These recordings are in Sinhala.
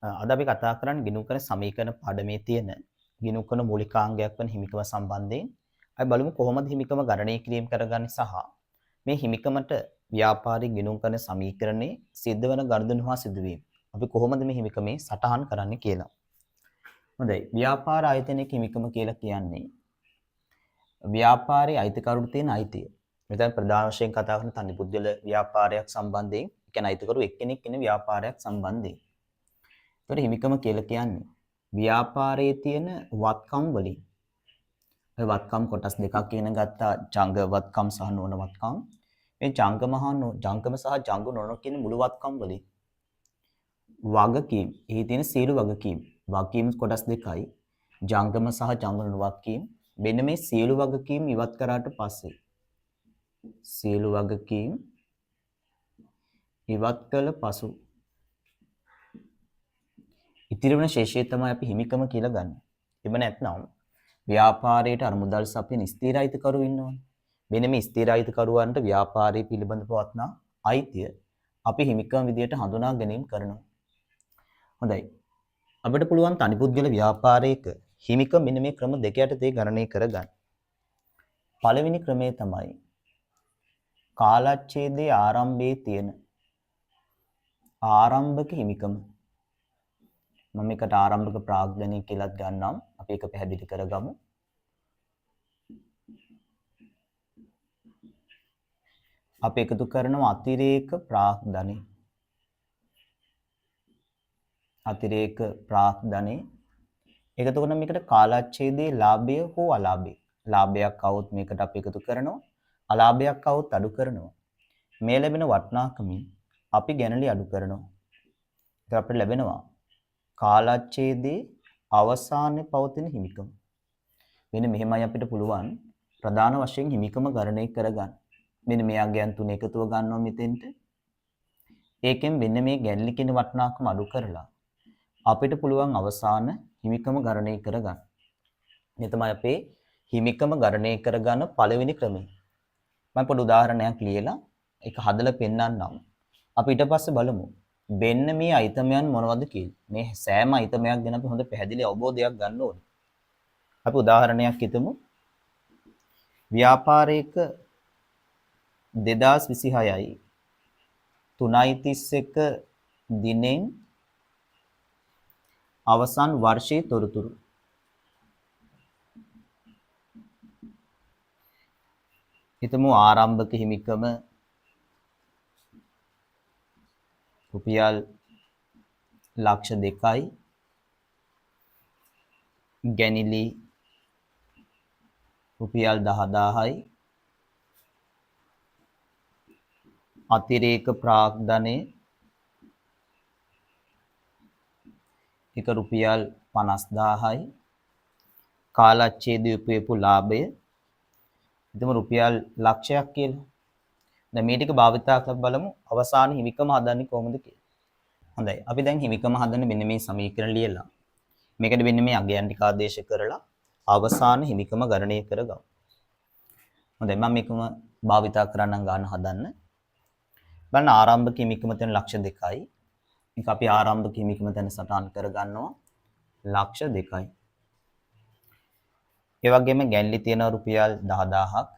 අද අපි කතා කරන්නේ ගිණුම්කන සමීකරණ පාඩමේ තියෙන ගිණුම්කන මූලිකාංගයක් වන හිමිකම සම්බන්ධයෙන්. අපි බලමු කොහොමද හිමිකම ගණනය කිරීම කරගන්නේ සහ මේ හිමිකමට ව්‍යාපාරික ගිණුම්කන සමීකරණේ සිද්ධ වෙන ගනුදෙනු හා සිදුවීම. අපි කොහොමද මේ හිමිකමේ සටහන් කරන්නේ කියලා. හොඳයි. ව්‍යාපාර ආයතනයක හිමිකම කියලා කියන්නේ ව්‍යාපාරයේ අයිතිකරුට තියෙන අයිතිය. මෙතන ප්‍රධාන වශයෙන් කතා කරන තනි පුද්ගල ව්‍යාපාරයක් සම්බන්ධයෙන්, ඒ කියන්නේ අයිතිකරු එක්කෙනෙක් ඉන්න ව්‍යාපාරයක් සම්බන්ධයෙන්. ඒතර හිමිකම කියලා කියන්නේ ව්‍යාපාරයේ තියෙන වත්කම් වලින්. ඔය වත්කම් කොටස් දෙකක් කියන ගත්තා ජංග වත්කම් සහ නොන වත්කම්. මේ ජංගම සහ ජංග නොන කියන මුළු වත්කම් වලින් වගකීම්, එහි තියෙන සියලු වගකීම් කොටස් දෙකයි. ජංගම සහ ජංග නොන වගකීම්. මෙන්න මේ සියලු වගකීම් ඉවත් කරාට පස්සේ සියලු වගකීම් ඉවත් කළ පසු ඉතිරි වෙන ශේෂය තමයි අපි හිමිකම කියලා ගන්න. එහෙම නැත්නම් ව්‍යාපාරයට අරමුදල් සපයන ස්ථිර අයිතිකරු ඉන්නවනේ. මෙන්න මේ ස්ථිර අයිතිකරුවන්ට ව්‍යාපාරය පිළිබඳ පවත්නා අයිතිය අපි හිමිකම විදියට හඳුනා ගැනීම කරනවා. හොඳයි. අපිට පුළුවන් තනිපුද්ගල ව්‍යාපාරයක හිමිකම මෙන්න මේ ක්‍රම දෙක යටතේ ගණනය කරගන්න. පළවෙනි ක්‍රමය තමයි කාලච්ඡේදයේ ආරම්භයේ තියෙන ආරම්භක හිමිකම. මම එකට ආරම්භක ප්‍රාග්ධනය කියලාත් ගන්නම්. අපි ඒක පැහැදිලි කරගමු. අපි එකතු කරනවා අතිරේක ප්‍රාග්ධනය. අතිරේක ප්‍රාග්ධනය. එකතු කරන මේකට කාලච්ඡේදයේ ලාභය හෝ අලාභය. ලාභයක් આવොත් මේකට අපි එකතු කරනවා. අලාභයක් આવොත් අඩු කරනවා. මේ ලැබෙන වටිනාකමින් අපි ගැනලි අඩු කරනවා. ඒක අපිට ලැබෙනවා කාලච්ඡේදයේ අවසානයේ පවතින හිමිකම. මෙන්න මෙහෙමයි අපිට පුළුවන් ප්‍රධාන වශයෙන් හිමිකම ගණනය කරගන්න. මෙන්න මේ අගයන් තුන එකතුව ගන්නවා මෙතෙන්ට. ඒකෙන් මෙන්න මේ ගැනලි කියන වටිනාකම අඩු කරලා අපිට පුළුවන් අවසාන හිමිකම ගණනය කරගන්න. මේ තමයි අපේ හිමිකම ගණනය කරගන්න පළවෙනි ක්‍රමය. මම පොඩි උදාහරණයක් ලියලා ඒක හදලා පෙන්නන්නම්. අපි ඊට පස්සේ බලමු මෙන්න මේ අයිතමයන් මොනවද කියලා. මේ සෑම අයිතමයක් ගැන අපි හොඳ පැහැදිලි අවබෝධයක් ගන්න ඕනේ. අපි උදාහරණයක් හිතමු. ව්‍යාපාරයක 2026යි 3:31 දිනෙන් අවසන් වර්ෂයේ තොරතුරු. හිතමු ආරම්භක හිමිකම රුපියල් ලක්ෂ 2යි. ගැනිලි රුපියල් 10000යි. අතිරේක ප්‍රාග්ධනය එක රුපියල් 50000යි. කාලච්ඡේදයේ උපයපු ලාභය හිතමු රුපියල් ලක්ෂයක් කියලා. දැන් මේ ටික භාවිතා කරලා බලමු අවසාන හිමිකම හදන්නේ කොහොමද කියලා. හොඳයි. අපි දැන් හිමිකම හදන්න මෙන්න මේ සමීකරණ ලියලා මේකට මෙන්න මේ අගයන් ටික ආදේශ කරලා අවසාන හිමිකම ගණනය කරගමු. හොඳයි. මම මේකම භාවිතා කරන්නම් ගන්න හදන්න. බලන්න ආරම්භක හිමිකම තියෙන ලක්ෂ 2යි. මේක අපි ආරම්භක හිමිකම තැන සටහන් කරගන්නවා ලක්ෂ 2යි. ඒ වගේම ගැන්ලි තියෙනවා රුපියල් 10000ක්.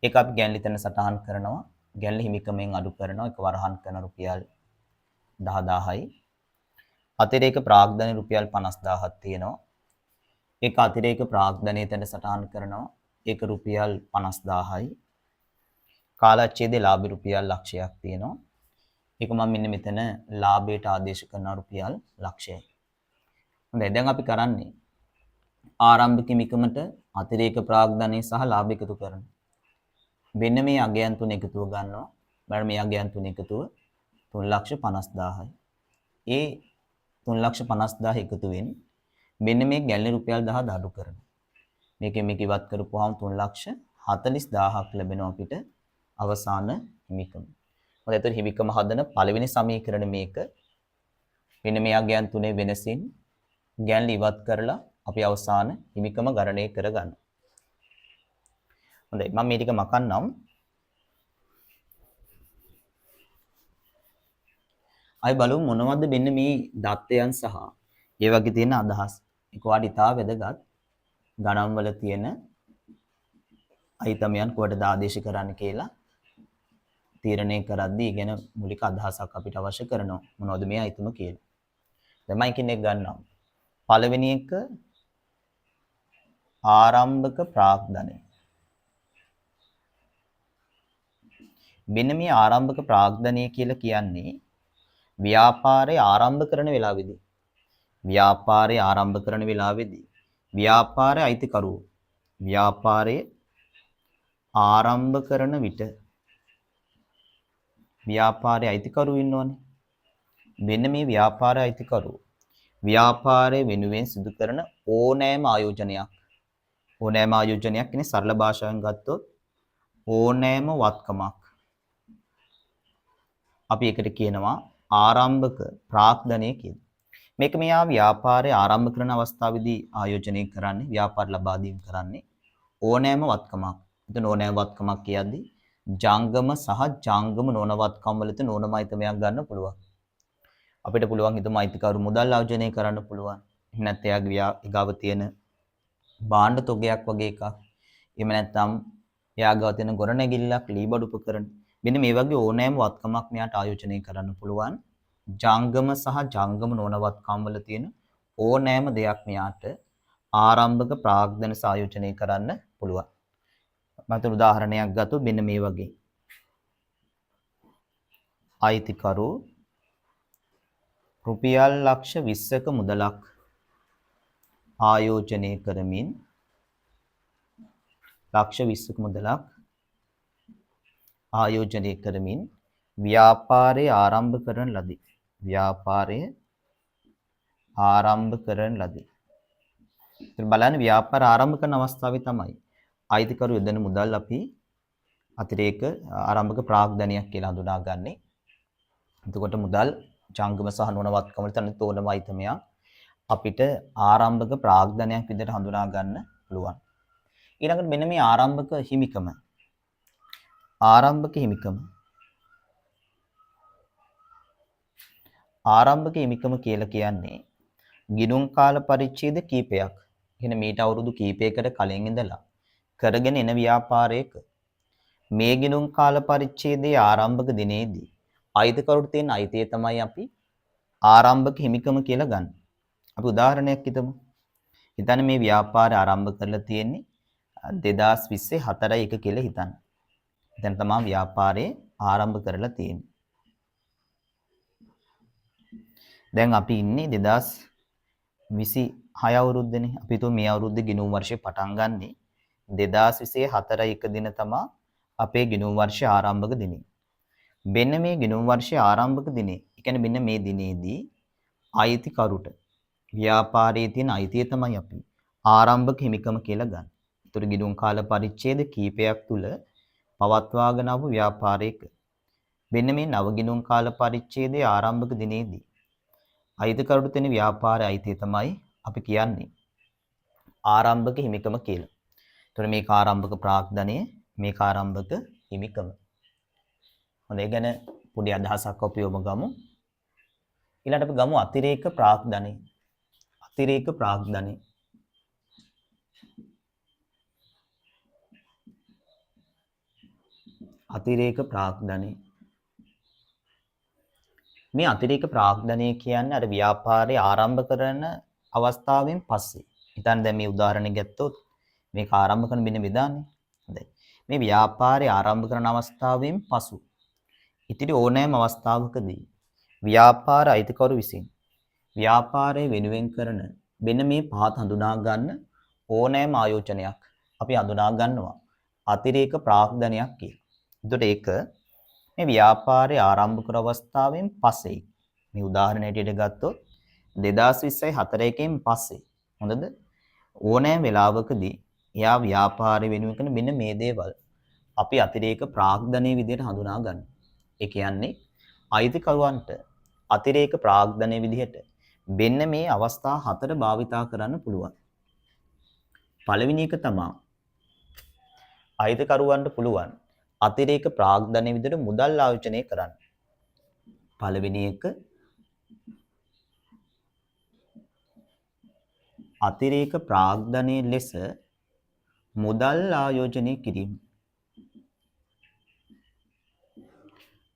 ඒක අපි ගැන්ලි තැන සටහන් කරනවා. ගැන්ලි හිමිකමෙන් අඩු කරනවා. ඒක වරහන් කරන රුපියල් 10000යි. අතිරේක ප්‍රාග්ධනය රුපියල් 50000ක් තියෙනවා. ඒක අතිරේක ප්‍රාග්ධනය තැන සටහන් කරනවා. ඒක රුපියල් 50000යි. කාලච්ඡේදයේ ලාභ රුපියල් ලක්ෂයක් තියෙනවා. ඒක මම මෙන්න මෙතන ලාභයට ආදේශ කරන රුපියල් ලක්ෂයයි. හොඳයි. දැන් අපි කරන්නේ ආරම්භක හිමිකමට අතිරේක ප්‍රාග්ධනය සහ ලාභ එකතු කරනවා. මෙන්න මේ අගයන් තුන එකතුව ගන්නවා. බලන්න මේ අගයන් තුන එකතුව 3,50,000යි. ඒ 3,50,000 එකතුවෙන් මෙන්න මේ ගැළණි රුපියල් 10 අඩු කරනවා. මේකෙන් මේක ඉවත් කරපුවාම 3,40,000ක් ලැබෙනවා අපිට අවසාන හිමිකම. මොකද එතකොට හිමිකම හදන පළවෙනි සමීකරණ මේක. මෙන්න මේ අගයන් තුනේ වෙනසින් ගැළණි ඉවත් කරලා අපි අවසාන හිමිකම ගණනය කරගන්නවා. හොඳයි. මම මේ ටික මකන්නම්. අය බලමු මොනවද මෙන්න මේ දත්තයන් සහ ඒ වගේ තියෙන අදහස්. ඒක වාට ඉතා වැදගත් ගණන් වල තියෙන අයිතමයන් කොහටද ආදේශ කරන්න කියලා තීරණය කරද්දී ගැන මූලික අදහසක් අපිට අවශ්‍ය කරනවා. මොනවද මේ අයිතම කියලා. දැන් මම කෙනෙක් ගන්නවා. පළවෙනි එක ආරම්භක ප්‍රාග්ධනය. මෙන්න මේ ආරම්භක ප්‍රාග්ධනය කියලා කියන්නේ ව්‍යාපාරය ආරම්භ කරන වෙලාවේදී ව්‍යාපාරය අයිතිකරුවෝ ව්‍යාපාරය ආරම්භ කරන විට ව්‍යාපාරයේ අයිතිකරුවෝ ඉන්නවනේ. මෙන්න මේ ව්‍යාපාරයේ අයිතිකරුවෝ ව්‍යාපාරයේ වෙනුවෙන් සිදු කරන ඕනෑම ආයෝජනයක් කියන්නේ සරල භාෂාවෙන් ගත්තොත් ඕනෑම වත්කමක් අපි එකට කියනවා ආරම්භක ප්‍රාග්ධනය කියලා. මේක මෙයා ව්‍යාපාරය ආරම්භ කරන අවස්ථාවේදී ආයෝජනය කරන්නේ ව්‍යාපාර ලබා දීම කරන්නේ ඕනෑම වත්කමක්. එතන ඕනෑම වත්කමක් කියද්දී ජංගම සහ ජංගම නොවන වත්කම් වලට නොනමයිතමයක් ගන්න පුළුවන්. අපිට පුළුවන් හිතමු අයිතිකරු මුදල් ආයෝජනය කරන්න පුළුවන්. එහෙම නැත්නම් එයාගේ ගාව තියෙන භාණ්ඩ තොගයක් වගේ එකක්. එහෙම නැත්නම් එයා ගාව තියෙන ගොඩනැගිල්ලක් ලීබඩු උපකරණ. මෙන්න මේ වගේ ඕනෑම වත්කමක් මෙයාට ආයෝජනය කරන්න පුළුවන්. ජංගම සහ ජංගම නොවන වත්කම් වල තියෙන ඕනෑම දෙයක් මෙයාට ආරම්භක ප්‍රාග්ධන ආයෝජනය කරන්න පුළුවන්. මම උදාහරණයක් ගත්තොත් මෙන්න මේ වගේ. අයිතිකරු රුපියල් ලක්ෂ 20ක මුදලක් ආයෝජනය කරමින් ව්‍යාපාරය ආරම්භ කරන ලදී. ඉතින් බලන්න ව්‍යාපාර ආරම්භ කරන අවස්ථාවේ තමයි අයිතිකරු යොදන මුදල් අපි අතිරේක ආරම්භක ප්‍රාග්ධනයක් කියලා හඳුනාගන්නේ. එතකොට මුදල් ජංගම සහ නොනවත්කම වලට අනිත් ඕනම අයිතමයක් අපිට ආරම්භක ප්‍රාග්ධනයක් විදිහට හඳුනා ගන්න පුළුවන්. ඊළඟට මෙන්න මේ ආරම්භක හිමිකම. ආරම්භක හිමිකම කියලා කියන්නේ ගිණුම් කාල පරිච්ඡේද කීපයක්. කියන්නේ මීට අවුරුදු කීපයකට කලින් ඉඳලා කරගෙන එන ව්‍යාපාරයක මේ ගිණුම් කාල පරිච්ඡේදයේ ආරම්භක දිනේදී අයිතිකරුට තියෙන අයිතිය තමයි අපි ආරම්භක හිමිකම කියලා ගන්න. අපි උදාහරණයක් හිතමු. හිතන්න මේ ව්‍යාපාරය ආරම්භ කරලා තියෙන්නේ 2020 4/1 කියලා හිතන්න. දැන් තමයි ව්‍යාපාරය ආරම්භ කරලා තියෙන්නේ. දැන් අපි ඉන්නේ 2026 අවුරුද්දනේ. අපි හිතුව මේ අවුරුද්දේ ගිණුම් වර්ෂය පටන් ගන්නේ 2020 4/1 දින තමයි අපේ ගිණුම් වර්ෂය ආරම්භක දිනේ. මෙන්න මේ ගිණුම් වර්ෂයේ ආරම්භක දිනේ, ඒ කියන්නේ මෙන්න මේ දිනේදී අයිතිකරුට ව්‍යාපාරයේ තියෙන අයිතිය තමයි අපි ආරම්භක හිමිකම කියලා ගන්න. ඒතර ගිණුම් කාල පරිච්ඡේද කීපයක් තුල පවත්වාගෙන ආපු ව්‍යාපාරයක මෙන්න මේ නව ගිණුම් කාල පරිච්ඡේදයේ ආරම්භක දිනේදී අයිතිකරුට තියෙන ව්‍යාපාරයේ අයිතිය තමයි අපි කියන්නේ ආරම්භක හිමිකම කියලා. ඒතර මේක ආරම්භක ප්‍රාග්ධනය, මේක ආරම්භක හිමිකම. හොඳ ඒ ගැන පොඩි අදහසක් අපි යොමු ගමු. ඊළඟට අපි ගමු අතිරේක ප්‍රාග්ධනය. මේ අතිරේක ප්‍රාග්ධනය කියන්නේ අර ව්‍යාපාරය ආරම්භ කරන අවස්ථාවෙන් පස්සේ. හිතන්න දැන් මේ උදාහරණය ගත්තොත් මේක ආරම්භ කරන මෙන්න විදානේ. හොඳයි. මේ ව්‍යාපාරය ආරම්භ කරන අවස්ථාවෙන් පසු ඉතිරි ඕනෑම අවස්ථාවකදී ව්‍යාපාර අයිතිකරු විසින් ව්‍යාපාරය වෙනුවෙන් කරන මෙන්න මේ පහත් හඳුනා ගන්න ඕනෑම ආයෝජනයක් අපි හඳුනා ගන්නවා අතිරේක ප්‍රාග්ධනයක් කියලා. එතකොට ඒක මේ ව්‍යාපාරය ආරම්භ කර අවස්ථාවෙන් පස්සේ මේ උදාහරණයට ගත්තොත් 2020 4/1න් පස්සේ හොඳද ඕනෑම වෙලාවකදී එයා ව්‍යාපාරය වෙනුවෙන් කරන මෙන්න මේ දේවල් අපි අතිරේක ප්‍රාග්ධනයේ විදිහට හඳුනා ගන්නවා. ඒ කියන්නේ අයිතිකරුවන්ට අතිරේක ප්‍රාග්ධනයේ විදිහට මෙන්න මේ අවස්ථා 4 භාවිතා කරන්න පුළුවන්. පළවෙනි එක තමයි අයිතිකරුවන්ට පුළුවන් අතිරේක ප්‍රාග්ධනයේ විදිහට මුදල් ආයෝජනය කරන්න. පළවෙනි එක අතිරේක ප්‍රාග්ධනයේ ලෙස මුදල් ආයෝජනය කිරීම.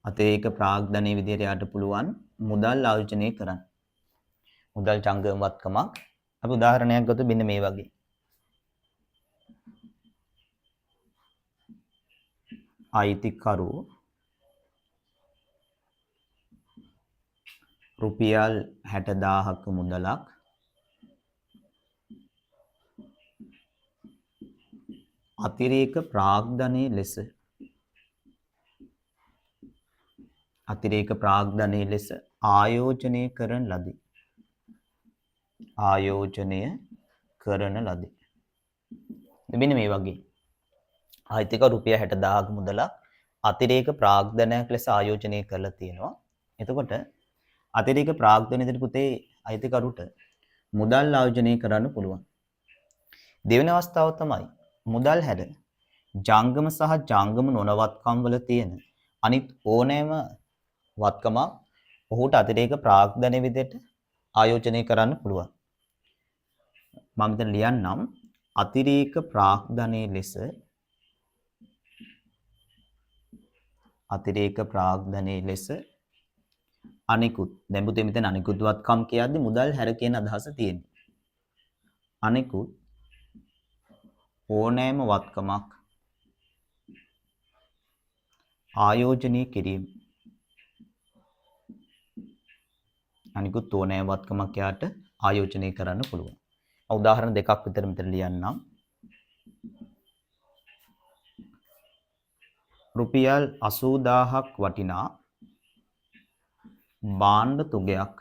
අතිරේක ප්‍රාග්ධනයේ විදිහට යාට පුළුවන් මුදල් ආයෝජනය කරන්න. මුදල් ජංගම වත්කමක්. අපි උදාහරණයක් ගත්තොත් මෙන්න මේ වගේ. අයිතිකරු රුපියල් 60000ක මුදලක් අතිරේක ප්‍රාග්ධනයේ ලෙස ආයෝජනය කරන ලදී. මෙන්න මේ වගේ. අයිතිකරු රුපියල් 60000ක මුදලක් අතිරේක ප්‍රාග්ධනයක් ලෙස ආයෝජනය කරලා තියෙනවා. එතකොට අතිරේක ප්‍රාග්ධනයේදී පුතේ අයිතිකරුට මුදල් ආයෝජනය කරන්න පුළුවන්. දෙවෙනි අවස්ථාව තමයි මුදල් හැර ජංගම සහ ජංගම නොවන වත්කම් වල තියෙන අනිත් ඕනෑම වත්කමක් ඔහුට අතිරේක ප්‍රාග්ධනයේ විදිහට ආයෝජනය කරන්න පුළුවන්. මම මෙතන ලියන්නම් අතිරේක ප්‍රාග්ධනයේ ලෙස අනිකුත් දැන් පුතේ මෙතන අනිකුත් වත්කම් කියද්දි මුදල් හැර කියන අදහස තියෙනවා. අනිකුත් ඕනෑම වත්කමක් ආයෝජනය කිරීම. අනිකුත් ඕනෑම වත්කමක් යාට ආයෝජනය කරන්න පුළුවන්. උදාහරණ දෙකක් විතර මෙතන ලියන්නම්. රුපියල් 80000ක් වටිනා භාණ්ඩ තුගයක්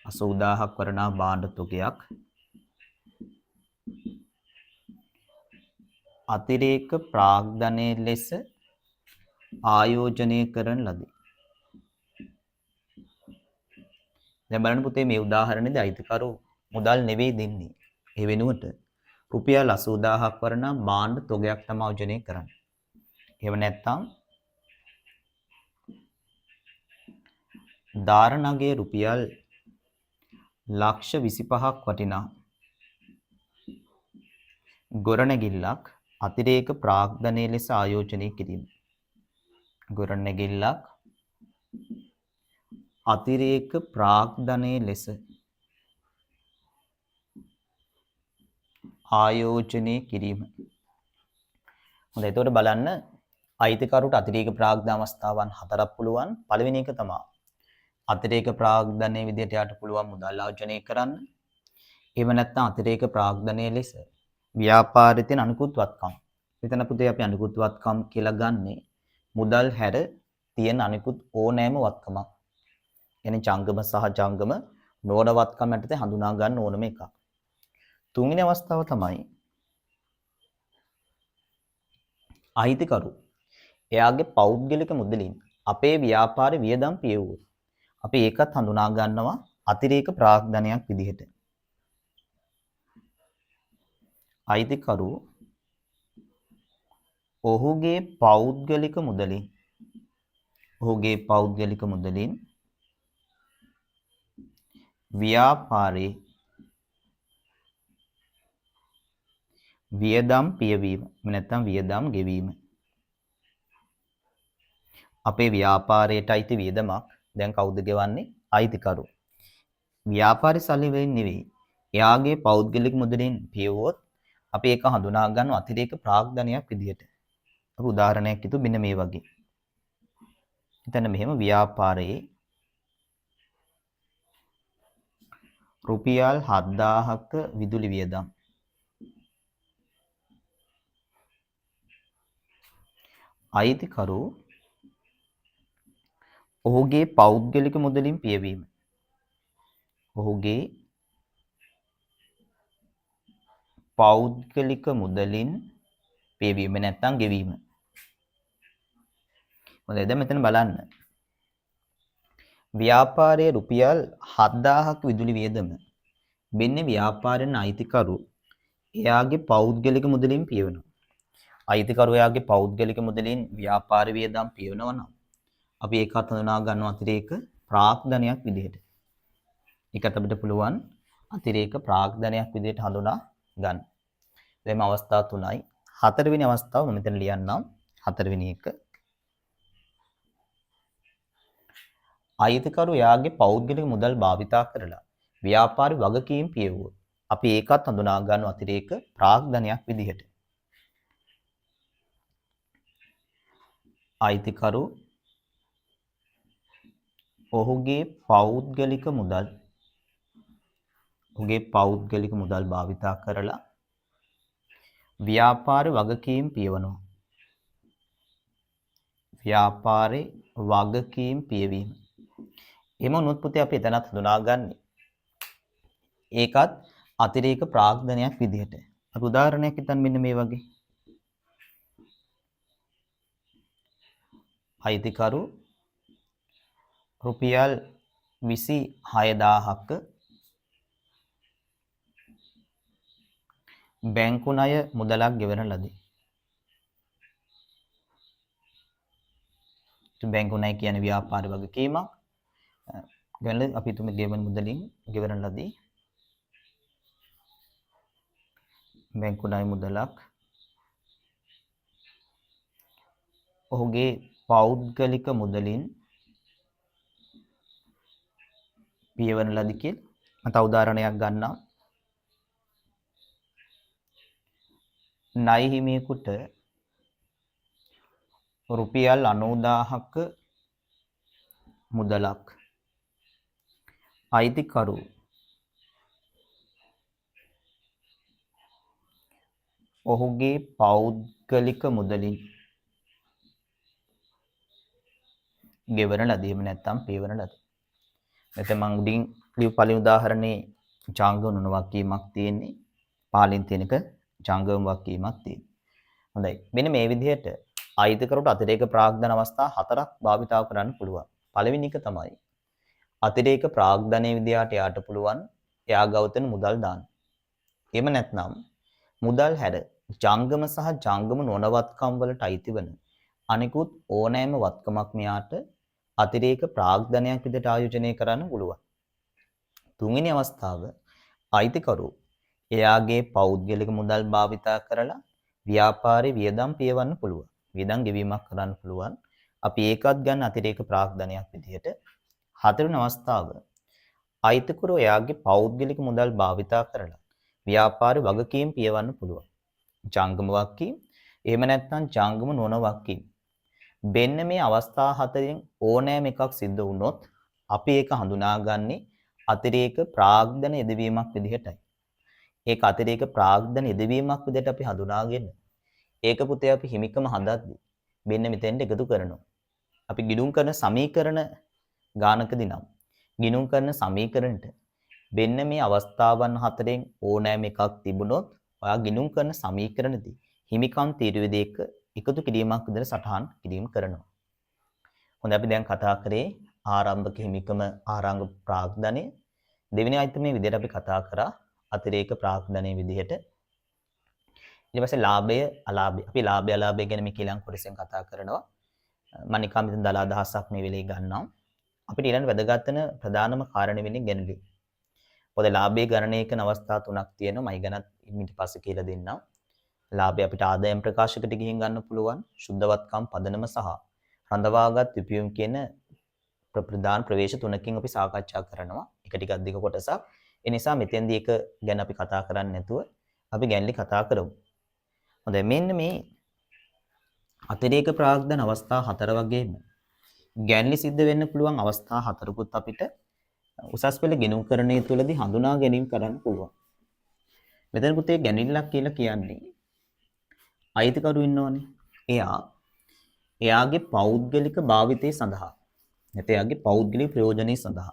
80000ක් වටිනා භාණ්ඩ තුගයක් අතිරේක ප්‍රාග්ධනයේ ලෙස ආයෝජනය කරන ලදී. දැන් බලන්න පුතේ මේ උදාහරණයේදී අයිතිකරු මුදල් නෙවෙයි දෙන්නේ. ඒ වෙනුවට රුපියල් 80000ක් වටිනා භාණ්ඩ තුගයක් තමයි ආයෝජනය කරන්නේ. එහෙම නැත්නම් දාරණගේ රුපියල් 25,000ක් වටිනා ගොරනැගිල්ලක් අතිරේක ප්‍රාග්ධනයේ ලෙස ආයෝජනය කිරීම. ගොරනැගිල්ලක් අතිරේක ප්‍රාග්ධනයේ ලෙස ආයෝජනය කිරීම. හොඳයි එතකොට බලන්න අයිතිකරුට අතිරේක ප්‍රාග්ධන අවස්ථාවන් 4ක් පුළුවන්. පළවෙනි එක තමයි අතිරේක ප්‍රාග්ධනයේ විදිහට යාට පුළුවන් මුදල් ආයෝජනය කරන්න. එහෙම නැත්නම් අතිරේක ප්‍රාග්ධනයේ ලෙස ව්‍යාපාරයේ තියෙන අනිකුත් වත්කම්. මෙතන පුතේ අපි අනිකුත් වත්කම් කියලා ගන්නෙ මුදල් හැර තියෙන අනිකුත් ඕනෑම වත්කමක්. يعني ජංගම සහ ජංගම නොවන වත්කම් යටතේ හඳුනා ගන්න ඕනම එකක්. තුන්වෙනි අවස්ථාව තමයි අයිතිකරු එයාගේ පෞද්ගලික මුදලින් අපේ ව්‍යාපාර වියදම් පියවුවොත් අපි ඒකත් හඳුනා ගන්නවා අතිරේක ප්‍රාග්ධනයක් විදිහට. අයිතිකරු ඔහුගේ පෞද්ගලික මුදලින් ව්‍යාපාරේ වියදම් පියවීම නැත්නම් වියදම් ගෙවීම. අපේ ව්‍යාපාරයට අයිති වියදමක් දැන් කවුද ගෙවන්නේ? අයිතිකරු. ව්‍යාපාරේ සල්ලි වලින් නෙවෙයි. එයාගේ පෞද්ගලික මුදලින් පියවුවොත් අපි ඒක හඳුනා ගන්න අතිරේක ප්‍රාග්ධනයක් විදිහට. අපි උදාහරණයක් හිතුව මෙන්න මේ වගේ. හිතන්න මෙහෙම ව්‍යාපාරයේ රුපියල් 7000ක විදුලි වියදම් අයිතිකරු ඔහුගේ පෞද්ගලික මුදලින් පියවීම. ඔහුගේ පෞද්ගලික මුදලින් පියවීම නැත්නම් ගෙවීම. හොඳයි දැන් මෙතන බලන්න. ව්‍යාපාරයේ රුපියල් 7000ක විදුලි වියදම මෙන්න ව්‍යාපාරයෙන් අයිතිකරු එයාගේ පෞද්ගලික මුදලින් පියවනවා. අයිතිකරු එයාගේ පෞද්ගලික මුදලින් ව්‍යාපාර වියදම් පියවනවා නම් අපි ඒකත් හඳුනා ගන්නවා අතිරේක ප්‍රාග්ධනයක් විදිහට. ඒකත් අපිට පුළුවන් අතිරේක ප්‍රාග්ධනයක් විදිහට හඳුනා ගන්න. එතෙම අවස්ථා තුනයි. හතරවෙනි අවස්ථාව මම මෙතන ලියන්නම්. හතරවෙනි එක. අයිතිකරු එයාගේ පෞද්ගලික මුදල් භාවිතා කරලා ව්‍යාපාරි වගකීම් පියවුවොත් අපි ඒකත් හඳුනා ගන්න අතිරේක ප්‍රාග්ධනයක් විදිහට. අයිතිකරු ඔහුගේ පෞද්ගලික මුදල් භාවිතා කරලා ව්‍යාපාරේ වගකීම් පියවනවා. ව්‍යාපාරේ වගකීම් පියවීම. එම උනොත් පුතේ අපි එතනත් හඳුනාගන්නේ. ඒකත් අතිරේක ප්‍රාග්ධනයක් විදිහට. අපි උදාහරණයක් හිතන්න මෙන්න මේ වගේ. අයිතිකරු රුපියල් 26000ක බැංකු ණය මුදලක් ගෙවන ලදී. බැංකු ණය කියන්නේ ව්‍යාපාර වගකීමක්. ගණන් අපි තුමු ගෙවන මුදලින් ගෙවන ලදී. බැංකු ණය මුදලක් ඔහුගේ පෞද්ගලික මුදලින් පියවන ලදී කියලා මත උදාහරණයක් ගන්නම්. ණය හිමියෙකුට රුපියල් 90000ක මුදලක් අයිතිකරු ඔහුගේ පෞද්ගලික මුදලින් ගෙවන ලදී. එහෙම නැත්නම් පියවන ලදී. මෙතන මම උඩින් ලියපු පළවෙනි උදාහරණේ ජාංගම වගකීමක් තියෙන්නේ. පාලින් තියෙනක ජාංගම වගකීමක් තියෙන්නේ. හොඳයි. මෙන්න මේ විදිහට අයිතිකරුට අතිරේක ප්‍රාග්ධන අවස්ථා හතරක් භාවිතා කරන්න පුළුවන්. පළවෙනි එක තමයි අතිරේක ප්‍රාග්ධනයේ විදිහට යාට පුළුවන් එයා ගෞතම මුදල් දාන්න. එහෙම නැත්නම් මුදල් හැර ජංගම සහ ජංගම නොවන වත්කම් වලට අයිති වන අනිකුත් ඕනෑම වත්කමක් මෙයාට අතිරේක ප්‍රාග්ධනයක් විදිහට ආයෝජනය කරන්න පුළුවන්. තුන්වෙනි අවස්ථාව අයිතිකරු එයාගේ පෞද්ගලික මුදල් භාවිතා කරලා ව්‍යාපාරේ වියදම් පියවන්න පුළුවන්. වියදම් ගෙවීමක් කරන්න පුළුවන්. අපි ඒකත් ගන්න අතිරේක ප්‍රාග්ධනයක් විදිහට. හතරවෙනි අවස්ථාව අයිතිකරු එයාගේ පෞද්ගලික මුදල් භාවිතා කරලා ව්‍යාපාරේ වගකීම් පියවන්න පුළුවන්. ජංගම වගකීම් එහෙම නැත්නම් ජංගම නොවන වගකීම්. මෙන්න මේ අවස්ථා හතරෙන් ඕනෑම එකක් සිද්ධ වුණොත් අපි ඒක හඳුනාගන්නේ අතිරේක ප්‍රාග්ධන යෙදවීමක් විදිහටයි. ඒක අතිරේක ප්‍රාග්ධන යෙදවීමක් විදිහට අපි හඳුනාගෙන ඒක පුතේ අපි හිමිකම හදද්දී මෙන්න මෙතෙන්ට එකතු කරනවා. අපි ගිණුම් කරන සමීකරණ ගානකදී නම් ගිණුම් කරන සමීකරණයට මෙන්න මේ අවස්ථාවන් හතරෙන් ඕනෑම එකක් තිබුණොත් ඔයා ගිණුම් කරන සමීකරණදී හිමිකම් තීරුවේ දෙක එකතු කිරීමක් විදිහට සටහන් කිරීම කරනවා. හොඳයි අපි දැන් කතා කරේ ආරම්භක හිමිකම ආරංග ප්‍රාග්ධනය. දෙවෙනි අයිතමේ විදිහට අපි කතා කරා අතිරේක ප්‍රාග්ධනයේ විදිහට. ඊට පස්සේ ලාභය අලාභය. අපි ලාභය අලාභය ගැන මේ කීලම් කොටසෙන් කතා කරනවා. මම නිකම් ඉතින් දලා අදහසක් මේ වෙලේ ගන්නවා. අපිට ඊළඟ වැදගත් වෙන ප්‍රධානම කාරණේ වෙන්නේ ගැනලි. පොද ලාභයේ ගණනය කරන අවස්ථා තුනක් තියෙනවා. මයි ගැනත් ඊට පස්සේ කියලා දෙන්නම්. ලාභය අපිට ආදායම් ප්‍රකාශයකට ගිහින් ගන්න පුළුවන්. සුද්ධවත්කම් පදනම සහ රඳවාගත් විපියුම් කියන ප්‍රධාන ප්‍රවේශ තුනකින් අපි සාකච්ඡා කරනවා. එක ටිකක් දිග කොටසක්. ඒ නිසා මෙතෙන්දී එක ගැන අපි කතා කරන්නේ නැතුව අපි ගැනලි කතා කරමු. හොඳයි මෙන්න මේ අතිරේක ප්‍රාග්ධන අවස්ථා හතර වගේම ගැනලි සිද්ධ වෙන්න පුළුවන් අවස්ථා හතරකුත් අපිට උසස් පෙළ ගෙනුම්කරණය තුළදී හඳුනා ගැනීම කරන්න පුළුවන්. මෙතන පුතේ ගැනීමක් කියලා කියන්නේ අයිතිකරු ඉන්නවනේ. එයාගේ පෞද්ගලික භාවිතය සඳහා නැත්නම් එයාගේ පෞද්ගලික ප්‍රයෝජනෙ සඳහා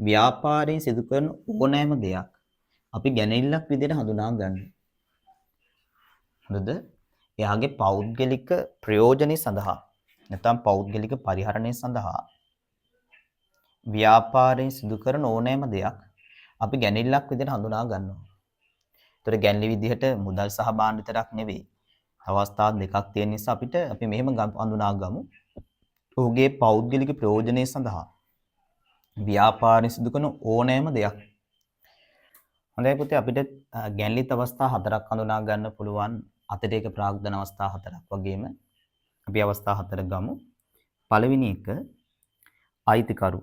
ව්‍යාපාරයෙන් සිදු කරන ඕනෑම දෙයක් අපි ගැනීමක් විදිහට හඳුනා ගන්නවා. හරිද? එයාගේ පෞද්ගලික ප්‍රයෝජනෙ සඳහා නැත්නම් පෞද්ගලික පරිහරණය සඳහා ව්‍යාපාරයෙන් සිදු කරන ඕනෑම දෙයක් අපි ගැනීමක් විදිහට හඳුනා ගන්නවා. ඒතර ගැනලි විදිහට මුදල් සහ භාණ්ඩ විතරක් නෙවෙයි. අවස්ථා දෙකක් තියෙන නිසා අපි මෙහෙම හඳුනා ගමු. ඔහුගේ පෞද්ගලික ප්‍රයෝජනය සඳහා ව්‍යාපාරය සිදු කරන ඕනෑම දෙයක්. හොඳයි පුතේ අපිට ගැන්ලිත් අවස්ථා හතරක් හඳුනා ගන්න පුළුවන් අතිරේක ප්‍රාග්ධන අවස්ථා හතරක් වගේම අපි අවස්ථා හතර ගමු. පළවෙනි එක අයිතිකරු.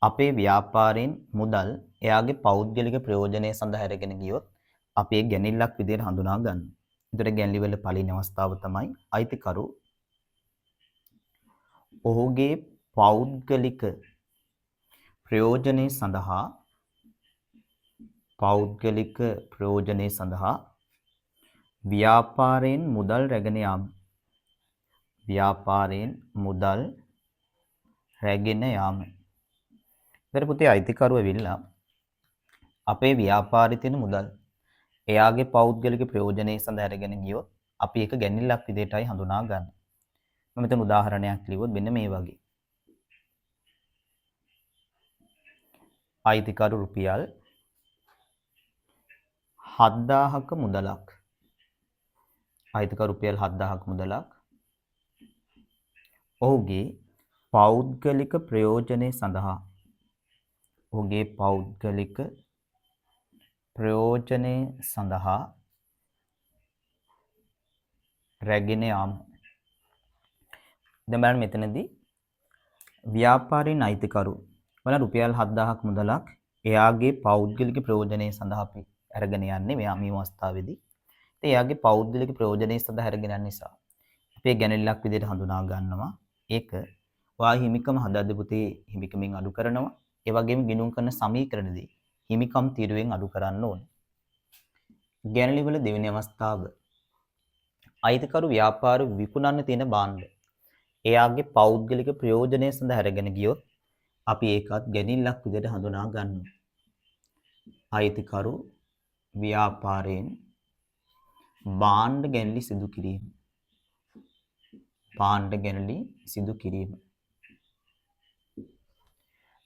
අපේ ව්‍යාපාරයෙන් මුදල් එයාගේ පෞද්ගලික ප්‍රයෝජනය සඳහා අරගෙන ගියොත් අපි ඒ ගැනිල්ලක් විදිහට හඳුනා ගන්නවා. ඒතර ගැන්ලි වල පළවෙනි අවස්ථාව තමයි අයිතිකරු ඔහුගේ පෞද්ගලික ප්‍රයෝජනය සඳහා ව්‍යාපාරයෙන් මුදල් රැගෙන යාම. ඊට පුතේ අයිතිකරුව ඇවිල්ලා අපේ ව්‍යාපාරයේ තියෙන මුදල් එයාගේ පෞද්ගලික ප්‍රයෝජනය සඳහා අරගෙන ගියොත් අපි ඒක ගැනිල්ලක් විදිහටයි හඳුනා ගන්න. මම මෙතන උදාහරණයක් ලියුවොත් මෙන්න මේ වගේ. අයිතිකරු රුපියල් 7000ක මුදලක්. ඔහුගේ පෞද්ගලික ප්‍රයෝජනය සඳහා රැගෙන යාම. දැන් බලන්න මෙතනදී ව්‍යාපාරයෙන් අයිතිකරු බලන්න රුපියල් 7000ක මුදලක් එයාගේ පෞද්ගලික ප්‍රයෝජනය සඳහා අපි අරගෙන යන්නේ මෙයා මේ අවස්ථාවේදී. ඉතින් එයාගේ පෞද්ගලික ප්‍රයෝජනය සඳහා අරගෙන යන නිසා අපි ගැනෙල්ලක් විදිහට හඳුනා ගන්නවා. ඒක වා හිමිකම හදද්දී පුතේ හිමිකමින් අඩු කරනවා. ඒ වගේම ගිණුම් කරන සමීකරණදී හිමිකම් තීරුවෙන් අඩු කරන්න ඕනේ. ගැනලි වල දෙවෙනි අවස්ථාව අයිතිකරු ව්‍යාපාර විකුණන්න තියෙන භාණ්ඩ එයාගේ පෞද්ගලික ප්‍රයෝජනය සඳහා අරගෙන ගියොත් අපි ඒකත් ගැනිල්ලක් විදිහට හඳුනා ගන්නවා. අයිතිකරු ව්‍යාපාරයෙන් භාණ්ඩ ගැනලි සිදු කිරීම.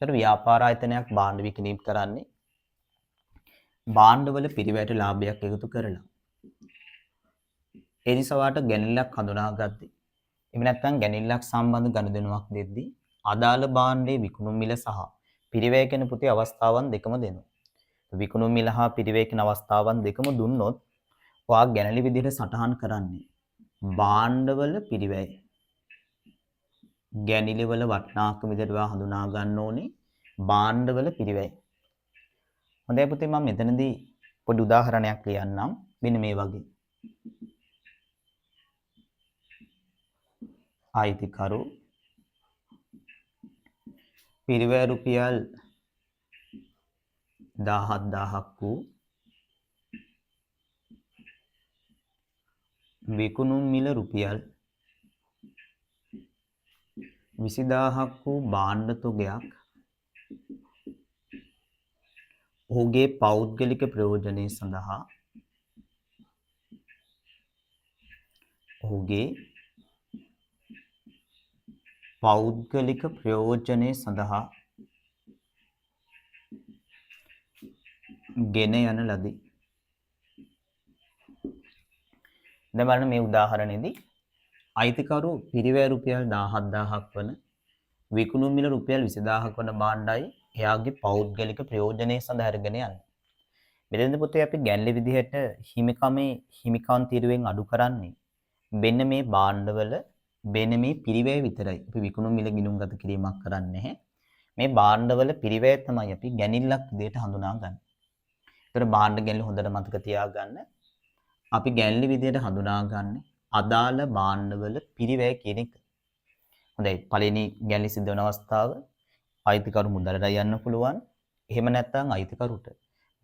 ඒතර ව්‍යාපාර ආයතනයක් භාණ්ඩ විකිණීම කරන්නේ භාණ්ඩවල පිරිවැයට ලාභයක් එකතු කරලා. ඒ නිසා වාට ගැනිල්ලක් හඳුනාගත්තේ. එහෙම නැත්නම් ගැනිල්ලක් සම්බන්ධ ගනුදෙනුවක් දෙද්දී අදාළ භාණ්ඩයේ විකුණුම් මිල සහ පිරිවැය කියන පුතේ අවස්ථාවන් දෙකම දෙනවා. විකුණුම් මිල හා පිරිවැය කියන අවස්ථාවන් දෙකම දුන්නොත් ඔයා ගැනලි විදිහට සටහන් කරන්නේ භාණ්ඩවල පිරිවැය. ගැනිලි වල වටිනාකම විදිහට ඔයා හඳුනා ගන්න ඕනේ භාණ්ඩවල පිරිවැය. හොඳයි පුතේ මම මෙතනදී පොඩි උදාහරණයක් ලියන්නම්. මෙන්න මේ වගේ. අයිතිකරු පිරිවැය රුපියල් 17000ක් වූ විකුණුම් මිල රුපියල් 20000ක් වූ භාණ්ඩ තොගයක් ඔහුගේ පෞද්ගලික ප්‍රයෝජනය සඳහා ගෙන යන ලදී. දැන් බලන්න මේ උදාහරණයේදී අයිතිකරු පිරිවැය රුපියල් 17000ක් වන විකුණුම් මිල රුපියල් 20000ක් වන භාණ්ඩයි එයාගේ පෞද්ගලික ප්‍රයෝජනය සඳහා අරගෙන යන්නේ. මෙතෙන්දී පුතේ අපි ගැන්ලි විදිහට හිමිකම් තීරුවෙන් අඩු කරන්නේ මෙන්න මේ භාණ්ඩවල මෙන්න මේ පිරිවැය විතරයි. අපි විකුණුම් මිල ගිණුම්ගත කිරීමක් කරන්නේ නැහැ. මේ භාණ්ඩවල පිරිවැය තමයි අපි ගැනිල්ලක් විදිහට හඳුනා ගන්න. ඒතර භාණ්ඩ ගැන්ලි හොඳට මතක තියාගන්න. අපි ගැන්ලි විදිහට හඳුනාගන්නේ අදාළ භාණ්ඩවල පිරිවැය කියන එක. හොඳයි පළවෙනි ගැන්ලි සිද්ධ වෙන අවස්ථාව අයිතිකරු මුදලට යන්න පුළුවන්. එහෙම නැත්නම් අයිතිකරුට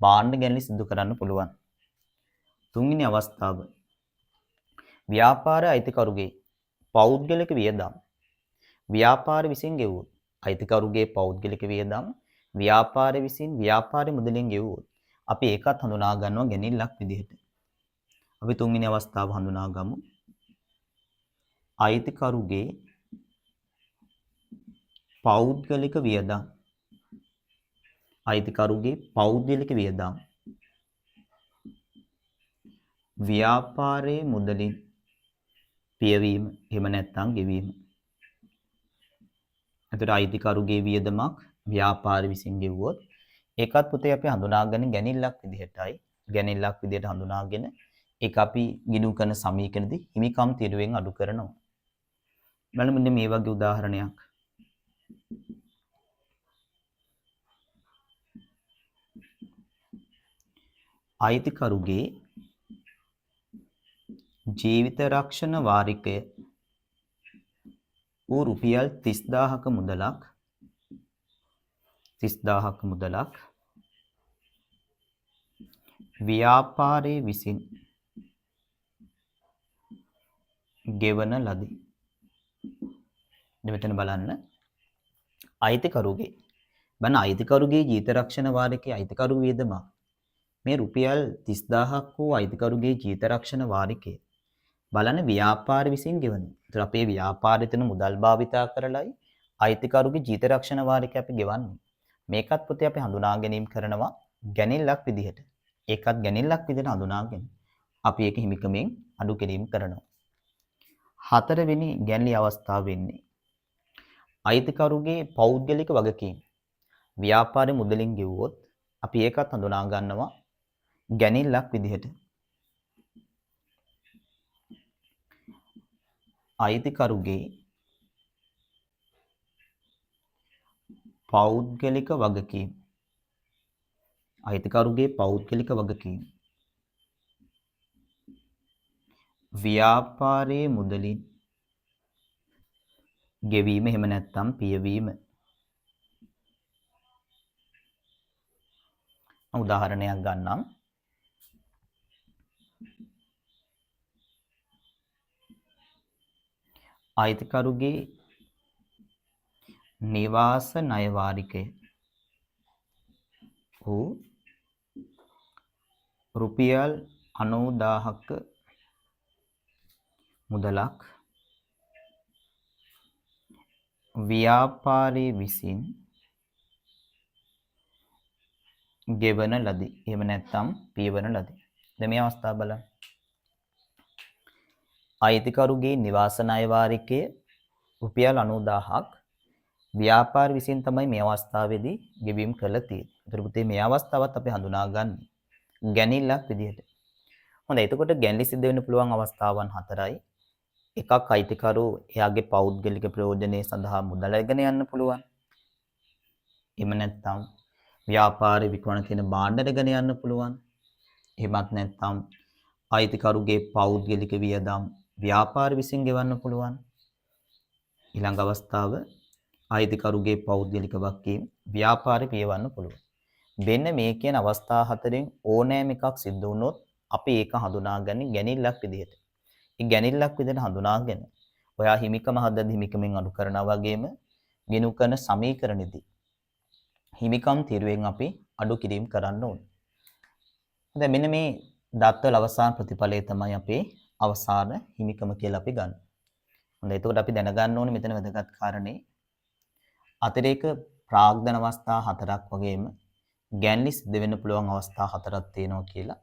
භාණ්ඩ ගැන්ලි සිදු කරන්න පුළුවන්. තුන්වෙනි අවස්ථාව ව්‍යාපාර අයිතිකරුගේ පෞද්ගලික වියදම් ව්‍යාපාර විසින් ගෙවුවොත් අයිතිකරුගේ පෞද්ගලික වියදම් ව්‍යාපාර විසින් ව්‍යාපාර මුදලින් ගෙවුවොත් අපි ඒකත් හඳුනා ගන්නවා ගැනිල්ලක් විදිහට. අපි තුන්වෙනි අවස්ථාව හඳුනා ගමු. අයිතිකරුගේ පෞද්ගලික වියදම් ව්‍යාපාරයේ මුදලින් පියවීම එහෙම නැත්නම් ගෙවීම. එතකොට අයිතිකරුගේ වියදමක් ව්‍යාපාරි විසින් ගෙවුවොත් ඒකත් පුතේ අපි හඳුනාගන්නේ ගැනිල්ලක් විදිහටයි. ගැනිල්ලක් විදිහට හඳුනාගෙන ඒක අපි ගිණුම් කරන සමීකරණදී හිමිකම් තීරුවෙන් අඩු කරනවා. බලන්න මෙන්න මේ වගේ උදාහරණයක්. අයිතිකරුගේ ජීවිත රක්ෂණ වාරිකය වූ රුපියල් 30000ක මුදලක් ව්‍යාපාරයේ විසින් ගෙවන ලදී. මෙතන බලන්න අයිතිකරුගේ ජීවිත රක්ෂණ වාරිකයේ අයිතිකරු වියදම මේ රුපියල් 30000ක් වූ අයිතිකරුගේ ජීවිත රක්ෂණ වාරිකය බලන්න ව්‍යාපාර විසින් ගෙවන. ඒතර අපේ ව්‍යාපාරයේ තියෙන මුදල් භාවිතා කරලායි අයිතිකරුගේ ජීවිත රක්ෂණ වාරිකය අපි ගෙවන්නේ. මේකත් පුතේ අපි හඳුනා ගැනීම කරනවා ගැනිල්ලක් විදිහට. ඒකත් ගැනිල්ලක් විදිහට හඳුනාගෙන අපි ඒක හිමිකමෙන් අඩු කිරීම කරනවා. හතරවෙනි ගැන්ලි අවස්ථාව වෙන්නේ අයිතිකරුගේ පෞද්ගලික වගකීම්. ව්‍යාපාරයේ මුදලින් ගෙවුවොත් අපි ඒකත් හඳුනා ගන්නවා ගැනිල්ලක් විදිහට. අයිතිකරුගේ පෞද්ගලික වගකීම්. ව්‍යාපාරයේ මුදලින් ගෙවීම එහෙම නැත්නම් පියවීම. උදාහරණයක් ගන්නම්. අයිතිකරුගේ නිවාස ණය වාරිකය වූ රුපියල් 90000ක මුදලක් ව්‍යාපාරයේ විසින් ගෙවන ලදී. එහෙම නැත්නම් පියවන ලදී. දැන් මේ අවස්ථාව බලන්න. අයිතිකරුගේ නිවාස ණය වාරිකය රුපියල් 90000ක් ව්‍යාපාර විසින් තමයි මේ අවස්ථාවේදී ගෙවීම කළ තියෙන්නේ. ඒතර පුතේ මේ අවස්ථාවත් අපි හඳුනාගන්නේ ගැනිල්ලක් විදිහට. හොඳයි. එතකොට ගැන්ලි සිද්ධ වෙන්න පුළුවන් අවස්ථාවන් හතරයි. එකක් අයිතිකරු එයාගේ පෞද්ගලික ප්‍රයෝජනයේ සඳහා මුදල් අරගෙන යන්න පුළුවන්. එහෙම නැත්නම් ව්‍යාපාරේ විකුණන තියෙන භාණ්ඩ අරගෙන යන්න පුළුවන්. එහෙමත් නැත්නම් අයිතිකරුගේ පෞද්ගලික වියදම් ව්‍යාපාර විසින් ගෙවන්න පුළුවන්. ඊළඟ අවස්ථාව අයිතිකරුගේ පෞද්ගලික වගකීම් ව්‍යාපාරේ පියවන්න පුළුවන්. මෙන්න මේ කියන අවස්ථා හතරෙන් ඕනෑම එකක් සිද්ධ වුණොත් අපි ඒක හඳුනාගන්නේ ගැනිල්ලක් විදිහට. ඒ ගැනිල්ලක් විදිහට හඳුනාගෙන ඔයා හිමිකම හදද්දී හිමිකමෙන් අඩු කරනවා වගේම ගිණුම් කරන සමීකරණෙදී හිමිකම් තීරුවෙන් අපි අඩු කිරීම කරන්න ඕනේ. දැන් මෙන්න මේ දත්වල අවසාන ප්‍රතිඵලය තමයි අපේ අවසාන හිමිකම කියලා අපි ගන්න. හොඳයි. එතකොට අපි දැනගන්න ඕනේ මෙතන වැදගත් කාරණේ අතිරේක ප්‍රාග්ධන අවස්ථා හතරක් වගේම ගැන්ලි සිද්ධ වෙන්න පුළුවන් අවස්ථා හතරක් තියෙනවා කියලා.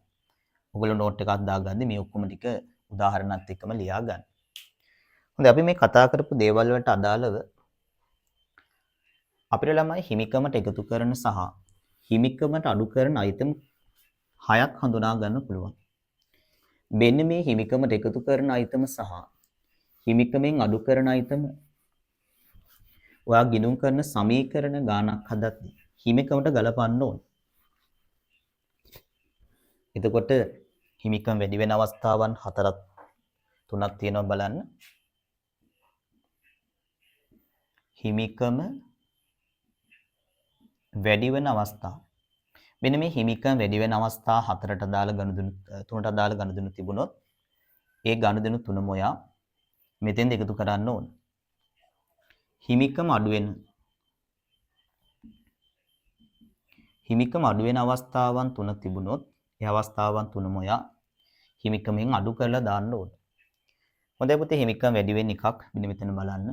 ඔයගොල්ලෝ නෝට් එකක් දාගන්න මේ ඔක්කොම ටික උදාහරණත් එක්කම ලියා ගන්න. හොඳයි. අපි මේ කතා කරපු දේවල් වලට අදාළව අපිට ළමයි හිමිකමට එකතු කරන සහ හිමිකමට අඩු කරන අයිටම් 6ක් හඳුනා ගන්න පුළුවන්. මෙන්න මේ හිමිකමට එකතු කරන අයිටම සහ හිමිකමෙන් අඩු කරන අයිටම ඔයා ගිණුම් කරන සමීකරණ ගානක් හදද්දී හිමිකමට ගලපන්න ඕන. එතකොට හිමිකම් වැඩි වෙන අවස්ථාවන් හතරක් තුනක් තියෙනවා බලන්න. හිමිකම වැඩි වෙන අවස්ථා. මෙන්න මේ හිමිකම් වැඩි වෙන අවස්ථා හතරට අදාළ ගනුදෙනු තුනට අදාළ ගනුදෙනු තිබුණොත් ඒ ගනුදෙනු තුනම ඔයා මෙතෙන්ද එකතු කරන්න ඕන. හිමිකම අඩු වෙන අවස්ථාවන් තුන තිබුණොත් ඒ අවස්ථාවන් තුනම ඔයා හිමිකමෙන් අඩු කරලා දාන්න ඕන. හොඳයි පුතේ හිමිකම් වැඩි වෙන එකක් මෙන්න මෙතන බලන්න.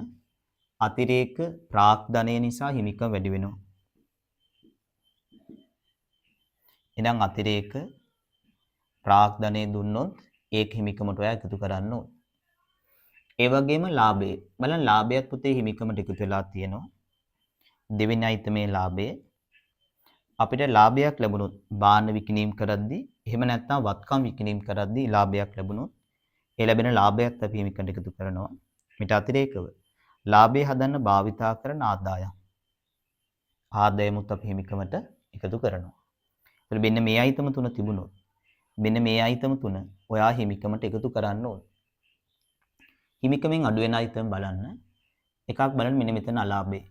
අතිරේක ප්‍රාග්ධනය නිසා හිමිකම් වැඩි වෙනවා. එහෙනම් අතිරේක ප්‍රාග්ධනය දුන්නොත් ඒක හිමිකමට ඔයා එකතු කරන්න ඕන. ඒ වගේම ලාභය. බලන්න ලාභයත් පුතේ හිමිකමට එකතු වෙලා තියෙනවා. දෙවෙනි අයිතමේ ලාභය. අපිට ලාභයක් ලැබුණොත් බාන්න විකිණීම් කරද්දී එහෙම නැත්නම් වත්කම් විකිණීම් කරද්දී ලාභයක් ලැබුණොත් ඒ ලැබෙන ලාභයත් අපි හිමිකරට එකතු කරනවා. ඊට අතිරේකව ලාභය හදන්න භාවිතා කරන ආදායමුත් අපි හිමිකමට එකතු කරනවා. ඒතර මෙන්න මේ අයිතම තුන තිබුණොත් මෙන්න මේ අයිතම තුන ඔයා හිමිකමට එකතු කරන්න ඕන. හිමිකමෙන් අඩු වෙන අයිතම් බලන්න. එකක් බලන්න මෙන්න මෙතන අලාභේ.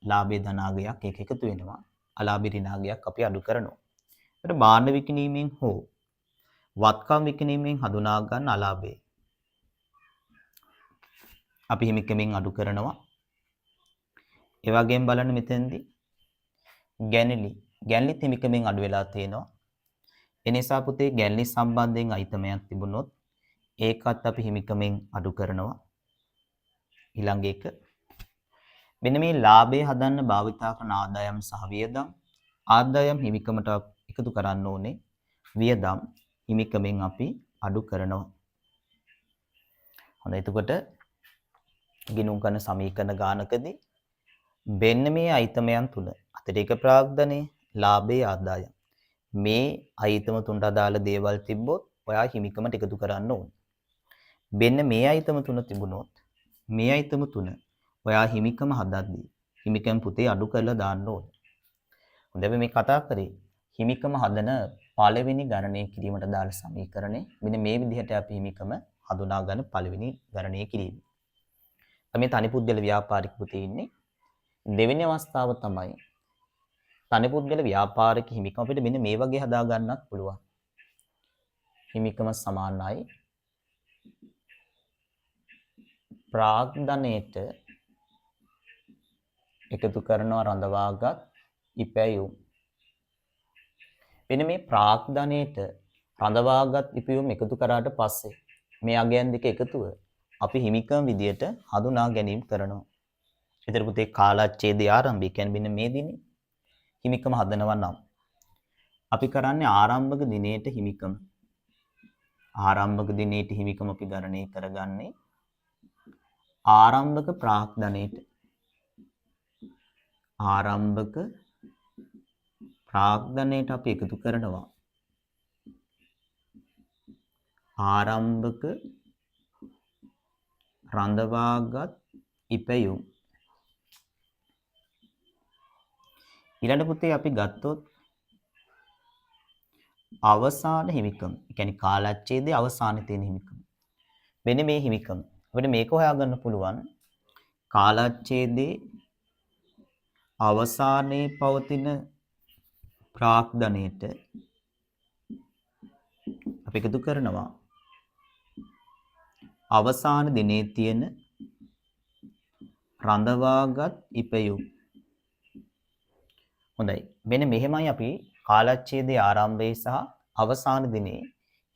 ලාභේ ධනාගයක් එක එකතු වෙනවා. අලාභේ ඍණාගයක් අපි අඩු කරනවා. ඒතර බාණ්ඩ විකිණීමෙන් හෝ වත්කම් විකිණීමෙන් හඳුනා ගන්න අලාභේ අපි හිමිකමෙන් අඩු කරනවා. ඒ වගේම බලන්න මෙතෙන්දී ගැන්ලිත් හිමිකමෙන් අඩු වෙලා තියෙනවා. ඒ නිසා පුතේ ගැන්ලි සම්බන්ධයෙන් අයිතමයක් තිබුණොත් ඒකත් අපි හිමිකමෙන් අඩු කරනවා. ඊළඟ එක මෙන්න මේ ලාභය හදන්න භාවිතා කරන ආදායම් සහ වියදම්. ආදායම් හිමිකමට එකතු කරන්න ඕනේ. වියදම් හිමිකමෙන් අපි අඩු කරනවා. හොඳයි එතකොට ගිණුම් කරන සමීකරණ ගානකදී මෙන්න මේ අයිතමයන් තුන අතිරේක ප්‍රාග්ධනය, ලාභයේ ආදායම් මේ අයිතම තුනට අදාළ දේවල් තිබ්බොත් ඔයා හිමිකමට එකතු කරන්න ඕනේ. මෙන්න මේ අයිතම තුන තිබුණොත් මේ අයිතම තුන ඔයා හිමිකම හදද්දී හිමිකම් පුතේ අඩු කරලා දාන්න ඕනේ. හොඳයි අපි මේ කතා කරේ හිමිකම හදන පළවෙනි ගණනය කිරීමට දාන සමීකරණය. මෙන්න මේ විදිහට අපි හිමිකම හඳුනා ගන්න පළවෙනි ගණනය කිරීම. අපි තනි පුද්ගල ව්‍යාපාරික පුතේ ඉන්නේ. දෙවෙනි අවස්ථාව තමයි තනි පුද්ගල ව්‍යාපාරික හිමිකම අපිට මෙන්න මේ වගේ හදා ගන්නත් පුළුවන්. හිමිකම සමානයි ප්‍රාග්ධනයට එකතු කරනවා රඳවාගත් ඉපැයුම්. මෙන්න මේ ප්‍රාග්ධනයට රඳවාගත් ඉපැයුම් එකතු කරාට පස්සේ මේ අගයන් දෙක එකතුව අපි හිමිකම් විදියට හඳුනා ගැනීම කරනවා. ඊතර පුතේ කාලච්ඡේදයේ ආරම්භය කියන්නේ මෙන්න මේ දිනේ හිමිකම හදනවා නම් අපි කරන්නේ ආරම්භක දිනේට හිමිකම. ආරම්භක දිනේට හිමිකම අපි ගණනය කරගන්නේ ආරම්භක ප්‍රාග්ධනයට. ආරම්භක ප්‍රාග්ධනයට අපි එකතු කරනවා ආරම්භක රඳවාගත් ඉපැයුම්. ඊළඟ පුතේ අපි ගත්තොත් අවසාන හිමිකම. ඒ කියන්නේ කාලච්ඡේදයේ අවසානයේ තියෙන හිමිකම. මෙන්න මේ හිමිකම. අපිට මේක හොයාගන්න පුළුවන් කාලච්ඡේදයේ අවසානයේ පවතින ප්‍රාග්ධනයට අපි එකතු කරනවා අවසාන දිනේ තියෙන රඳවාගත් ඉපැයුම්. හොඳයි. මෙන්න මෙහෙමයි අපි කාලච්ඡේදයේ ආරම්භයේ සහ අවසාන දිනේ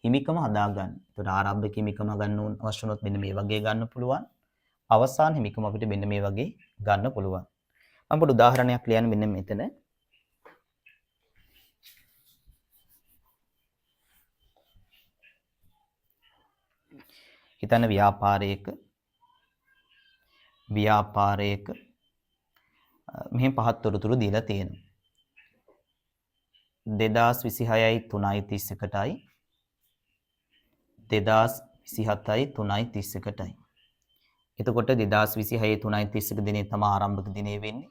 හිමිකම හදාගන්න. ඒතකොට ආරම්භක හිමිකම ගන්න අවශ්‍ය වුණොත් මෙන්න මේ වගේ ගන්න පුළුවන්. අවසාන හිමිකම අපිට මෙන්න මේ වගේ ගන්න පුළුවන්. මම පොඩි උදාහරණයක් ලියන්න මෙන්න මෙතන. හිතන්න ව්‍යාපාරයක මෙහෙම පහත් තොරතුරු දීලා තියෙනවා. 2026යි 3:31ටයි 2027යි 3:31ටයි. එතකොට 2026යි 3:31 දිනේ තමයි ආරම්භක දිනේ වෙන්නේ.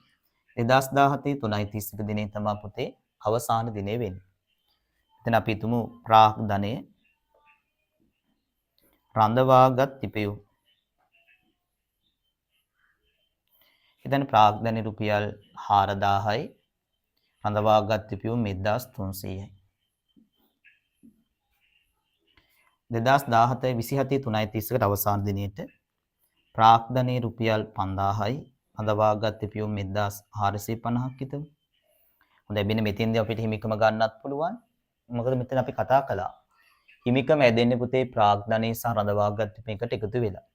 2017යි 3:31 දිනේ තමයි පුතේ අවසාන දිනේ වෙන්නේ. එතන අපි හිතමු ප්‍රාග්ධනය රඳවාගත් ඉපැයුම්. එතන ප්‍රාග්ධනයේ රුපියල් 4000යි රඳවාගත් ඉපැයුම් 1300යි. 2017 27 3:31ට අවසාන දිනේට ප්‍රාග්ධනයේ රුපියල් 5000යි රඳවාගත් ඉපැයුම් 1450ක් හිතමු. හොඳයි මෙන්න මෙතෙන්දී අපිට හිමිකම ගන්නත් පුළුවන්. මොකද මෙතන අපි කතා කළා හිමිකම ඇදෙන්නේ පුතේ ප්‍රාග්ධනයේ සහ රඳවාගත් ඉපැයුමකට එකතු වෙලා.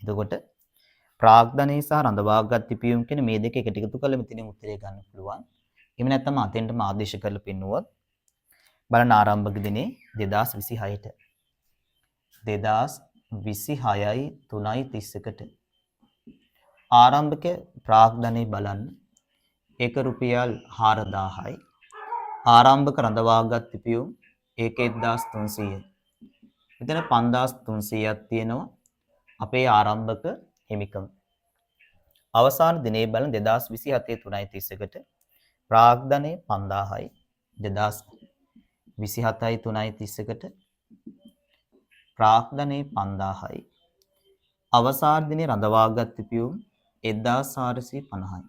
එතකොට ප්‍රාග්ධනයේ සහ රඳවාගත් ඉපැයුම් කියන මේ දෙක එකට එකතු කරලා මෙතනින් උත්තරය ගන්න පුළුවන්. එහෙම නැත්නම් අතෙන්ටම ආදේශ කරලා පෙන්නුවොත් බලන්න ආරම්භක දිනේ 2026ට 2026යි 3:31ට ආරම්භක ප්‍රාග්ධනයේ බලන්න ඒක රුපියල් 4000යි. ආරම්භක රඳවාගත් පිපියුම් ඒක 1300යි. මෙතන 5300ක් තියෙනවා අපේ ආරම්භක හිමිකම. අවසාන දිනේ බලන 2027 3:30කට ප්‍රාග්ධනයේ 5000යි. 2027 3:30කට ප්‍රාග්ධනයේ 5000යි. අවසාන දිනේ රඳවාගත් පිපියුම් 1450යි.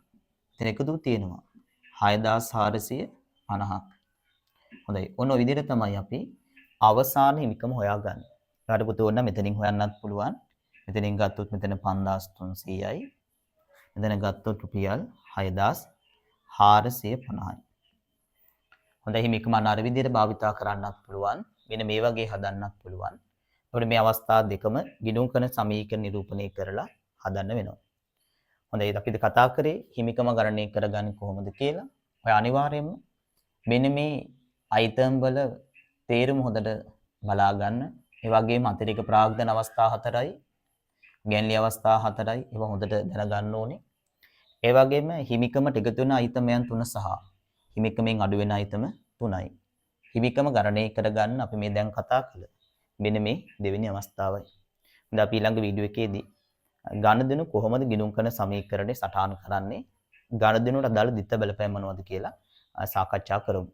එතන එකතු තියෙනවා 6450ක්. හොඳයි. ඔන්න ඔය විදිහට තමයි අපි අවසාන හිමිකම හොයාගන්නේ. ඊට පුතේ ඕන මෙතනින් හොයන්නත් පුළුවන්. මෙතනින් ගත්තොත් මෙතන 5300යි. මෙතන ගත්තොත් රුපියල් 6450යි. හොඳයි හිමිකම අර විදිහට භාවිතා කරන්නත් පුළුවන්. මෙන්න මේ වගේ හදන්නත් පුළුවන්. ඒකට මේ අවස්ථා දෙකම ගිණුම් කරන සමීකරණ නිරූපණය කරලා හදන්න වෙනවා. හොඳයි අපි කතා කරේ හිමිකම ගණනය කරගන්නේ කොහොමද කියලා. ඔය අනිවාර්යයෙන්ම මෙන්න මේ අයිටම් වල තේරුම හොඳට බලා ගන්න. ඒ වගේම අතිරේක ප්‍රාග්ධන අවස්ථා 4යි, ගැන්ලි අවස්ථා 4යි. ඒවා හොඳට දැනගන්න ඕනේ. ඒ වගේම හිමිකමට එකතු වෙන අයිටමයන් 3 සහ හිමිකමෙන් අඩු වෙන අයිටම 3යි. හිමිකම ගණනය කරගන්න අපි මේ දැන් කතා කළ මෙන්න මේ දෙවෙනි අවස්ථාවයි. ඉතින් අපි ඊළඟ වීඩියෝ එකේදී ගණදෙනු කොහොමද ගිණුම් කරන සමීකරණේ සටහන් කරන්නේ, ගණදෙනුට අදාළ දිත්ත බලපෑම් මොනවද කියලා සාකච්ඡා කරමු.